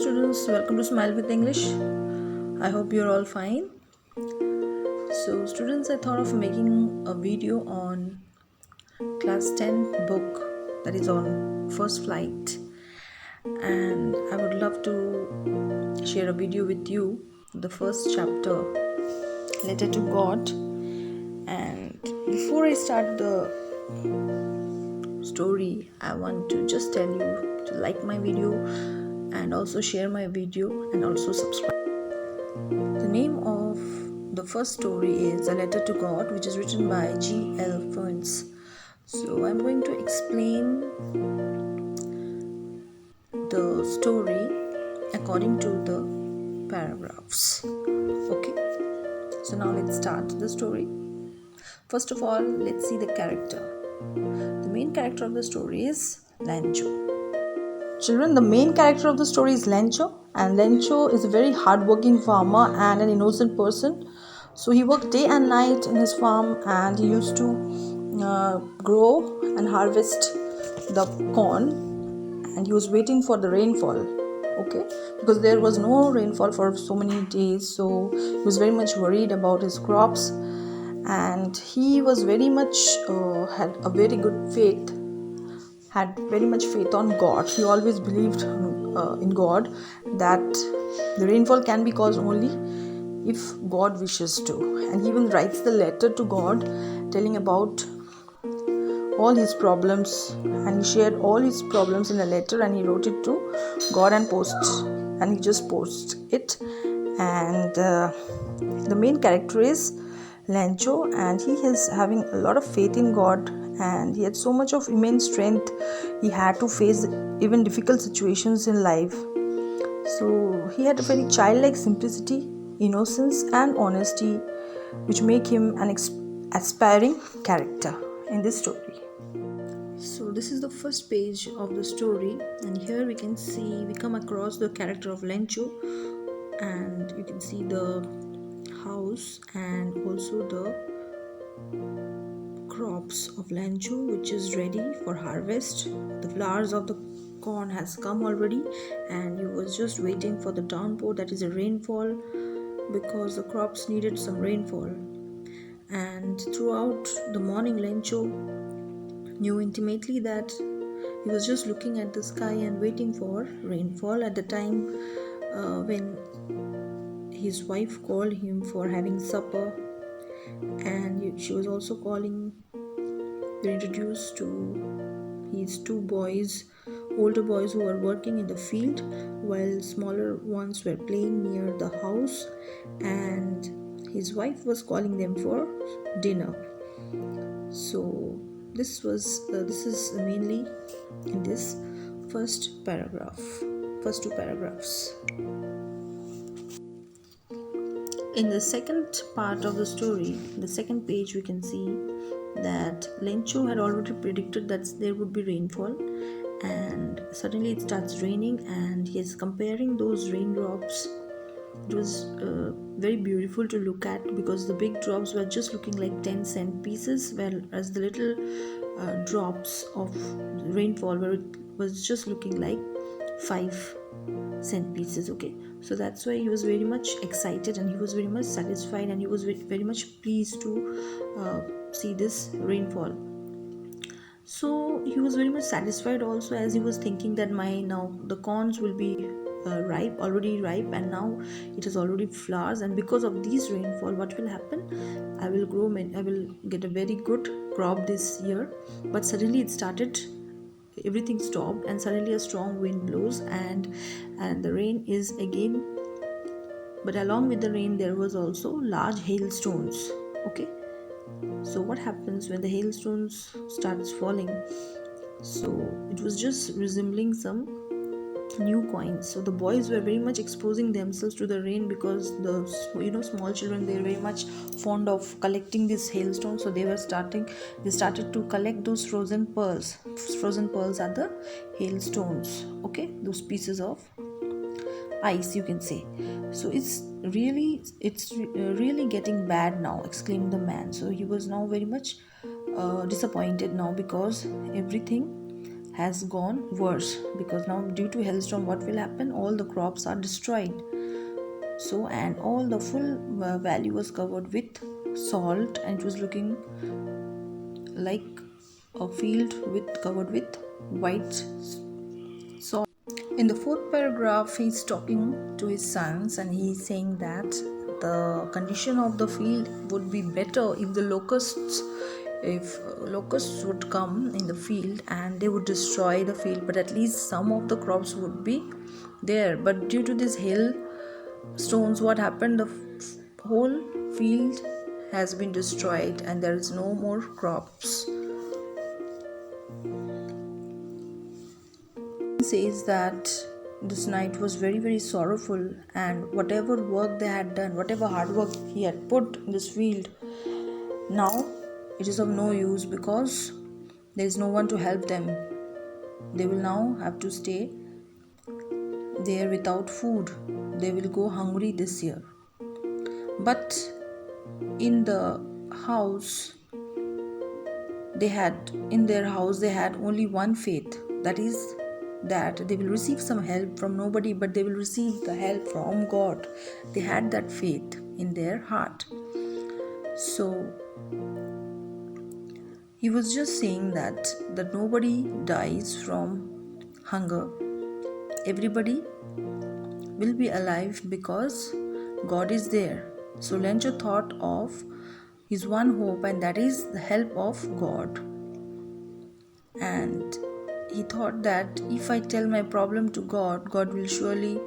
students, welcome to Smile with English. I hope you're all fine. So students, I thought of making a video on class 10 book that is on first flight, and I would love to share a video with you, the first chapter, Letter to God. And before I start the story, I want to just tell you to like my video and also share my video and also subscribe. The name of the first story is A Letter to God, which is written by G.L. Ferns. So I'm going to explain the story according to the paragraphs. Okay, so now let's start the story. First of all, let's see the character. The main character of the story is Lencho. Children, the main character of the story is Lencho, and Lencho is a very hardworking farmer and an innocent person. So he worked day and night in his farm, and he used to grow and harvest the corn, and he was waiting for the rainfall. Okay, because there was no rainfall for so many days, so he was very much worried about his crops, and he was very much had a very good faith. Had very much faith on God. He always believed in God, that the rainfall can be caused only if God wishes to. And he even writes the letter to God telling about all his problems, and he shared all his problems in a letter, and he wrote it to God and he just posts it. And the main character is Lencho, and he is having a lot of faith in God, and he had so much of immense strength. He had to face even difficult situations in life. So he had a very childlike simplicity, innocence and honesty, which make him an aspiring character in this story. So this is the first page of the story, and here we come across the character of Lencho, and you can see the house and also the crops of Lencho, which is ready for harvest. The flowers of the corn has come already, and he was just waiting for the downpour, that is a rainfall, because the crops needed some rainfall. And throughout the morning, Lencho knew intimately that he was just looking at the sky and waiting for rainfall at the time when his wife called him for having supper, and she was also calling to introduce to his two boys, older boys, who were working in the field, while smaller ones were playing near the house, and his wife was calling them for dinner. So this is mainly in this first two paragraphs. In the second part of the story, the second page, we can see that Lencho had already predicted that there would be rainfall, and suddenly it starts raining, and he is comparing those raindrops. It was very beautiful to look at, because the big drops were just looking like 10-cent pieces, whereas the little drops of rainfall was just looking like 5-cent pieces. Okay, so that's why he was very much excited, and he was very much satisfied, and he was very much pleased to see this rainfall. So he was very much satisfied also, as he was thinking that now the corns will be already ripe, and now it has already flowers, and because of these rainfall, what will happen? I will get a very good crop this year. But suddenly everything stopped, and suddenly a strong wind blows, and the rain is again. But along with the rain, there was also large hailstones. Okay, so what happens when the hailstones starts falling? So it was just resembling some new coins. So the boys were very much exposing themselves to the rain, because the small children, they're very much fond of collecting these hailstones. So they started to collect those frozen pearls are the hailstones. Okay, those pieces of ice, you can say. So it's really getting bad now, exclaimed the man. So he was now very much disappointed now, because everything has gone worse, because now due to hailstorm what will happen, all the crops are destroyed. So, and all the full valley was covered with salt, and it was looking like a field covered with white salt. In the fourth paragraph, he's talking to his sons and he's saying that the condition of the field would be better if locusts would come in the field and they would destroy the field, but at least some of the crops would be there. But due to this hail stones, what happened, the whole field has been destroyed and there is no more crops. Says that this night was very, very sorrowful, and whatever work they had done, whatever hard work he had put in this field, now it is of no use because there is no one to help them. They will now have to stay there without food. They will go hungry this year. But in their house they had only one faith, that is that they will receive some help from nobody, but they will receive the help from God. They had that faith in their heart. So he was just saying that nobody dies from hunger. Everybody will be alive because God is there. So Lencho thought of his one hope, and that is the help of God. And he thought that if I tell my problem to God, God will surely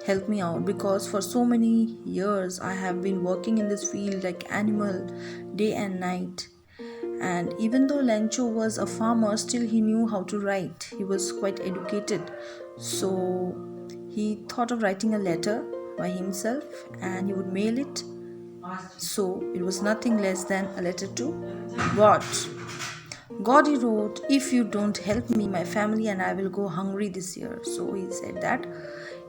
help me out, because for so many years I have been working in this field like animal, day and night. And even though Lencho was a farmer, still he knew how to write. He was quite educated. So he thought of writing a letter by himself and he would mail it. So it was nothing less than a letter to God. God, he wrote, if you don't help me, my family and I will go hungry this year. So he said that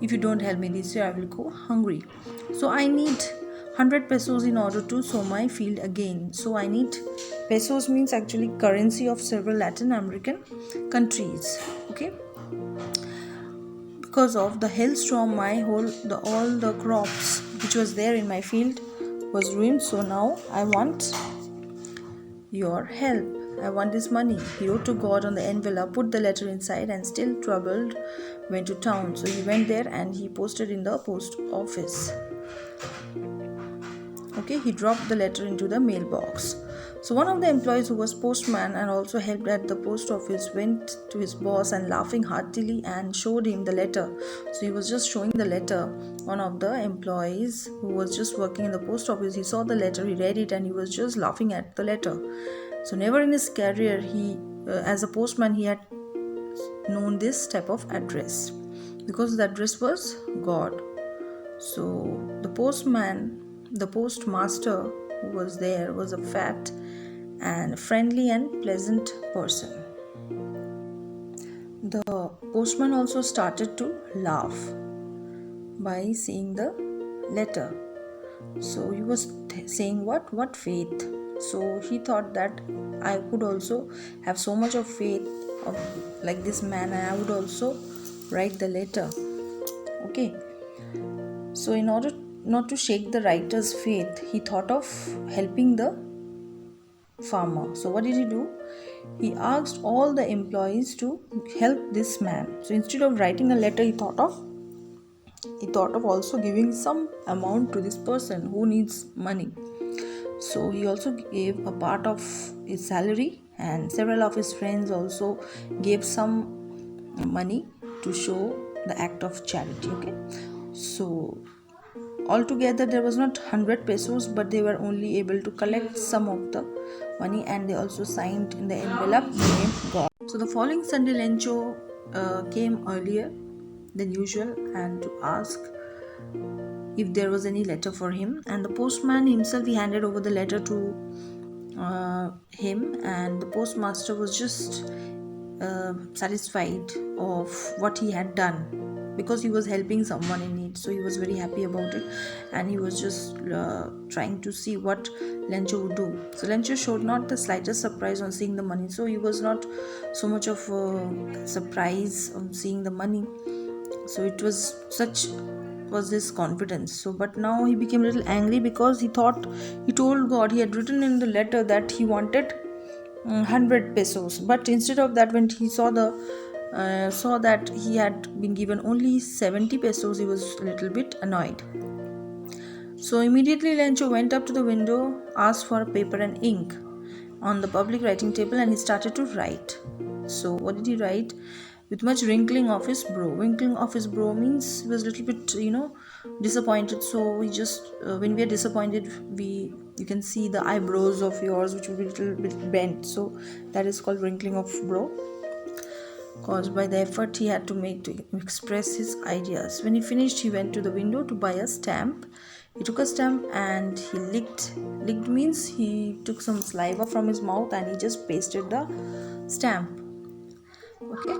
if you don't help me this year, I will go hungry. So I need 100 pesos in order to sow my field again. So I need, pesos means actually currency of several Latin American countries. Okay. Because of the hailstorm, all the crops which was there in my field was ruined. So now I want your help. I want this money. He wrote to God on the envelope, put the letter inside, and still troubled went to town. So he went there and he posted in the post office. Okay, he dropped the letter into the mailbox. So one of the employees who was postman and also helped at the post office went to his boss and laughing heartily and showed him the letter. So he was just showing the letter. One of the employees who was just working in the post office, he saw the letter, he read it and he was just laughing at the letter. So never in his career, as a postman, he had known this type of address, because the address was God. So the postmaster who was there was a fat and friendly and pleasant person. The postman also started to laugh by seeing the letter. So he was saying, what faith? So he thought that I could also have so much of faith like this man, and I would also write the letter. Okay. So in order not to shake the writer's faith, he thought of helping the farmer. So what did he do? He asked all the employees to help this man. So instead of writing a letter, he thought of also giving some amount to this person who needs money. So he also gave a part of his salary, and several of his friends also gave some money to show the act of charity. Okay, so altogether there was not 100 pesos, but they were only able to collect some of the money, and they also signed in the envelope the name God. So the following Sunday, Lencho came earlier than usual and to ask if there was any letter for him, and the postman himself, he handed over the letter to him, and the postmaster was just satisfied of what he had done, because he was helping someone in need, so he was very happy about it, and he was just trying to see what Lencho would do. So Lencho showed not the slightest surprise on seeing the money, so he was not so much of surprise on seeing the money. So it was such was his confidence. So but now he became a little angry because he told God, he had written in the letter that he wanted 100 pesos, but instead of that, when he saw that he had been given only 70 pesos, he was a little bit annoyed. So immediately Lencho went up to the window, asked for paper and ink on the public writing table, and he started to write. So what did he write? With much wrinkling of his brow. Wrinkling of his brow means he was a little bit, disappointed. So we just, when we are disappointed, you can see the eyebrows of yours which will be a little bit bent. So that is called wrinkling of brow, caused by the effort he had to make to express his ideas. When he finished, he went to the window to buy a stamp. He took a stamp and he licked. Licked means he took some saliva from his mouth and he just pasted the stamp. Okay,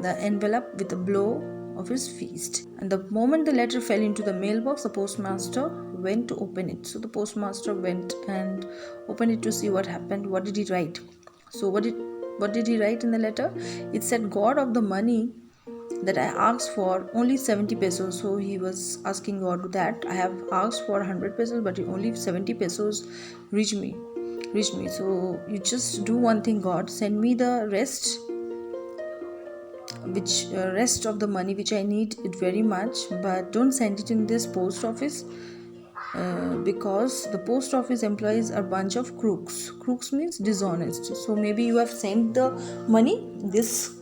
the envelope with a blow of his fist. And the moment the letter fell into the mailbox, the postmaster went to open it. So the postmaster went and opened it to see what happened. What did he write? So what did he write in the letter? It said, God of the money that I asked for, only 70 pesos. So he was asking God that I have asked for 100 pesos, but only 70 pesos reached me. So you just do one thing, God, send me the rest of the money which I need it very much, but don't send it in this post office, because the post office employees are a bunch of crooks. Crooks means dishonest. So maybe you have sent the money, this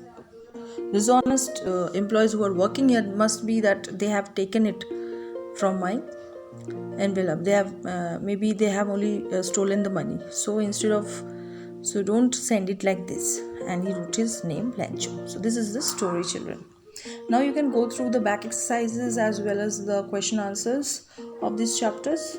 dishonest employees who are working here, must be that they have taken it from my envelope. They have maybe they have only stolen the money. So don't send it like this. And he wrote his name, Lencho. So this is the story, children. Now you can go through the back exercises as well as the question answers of these chapters.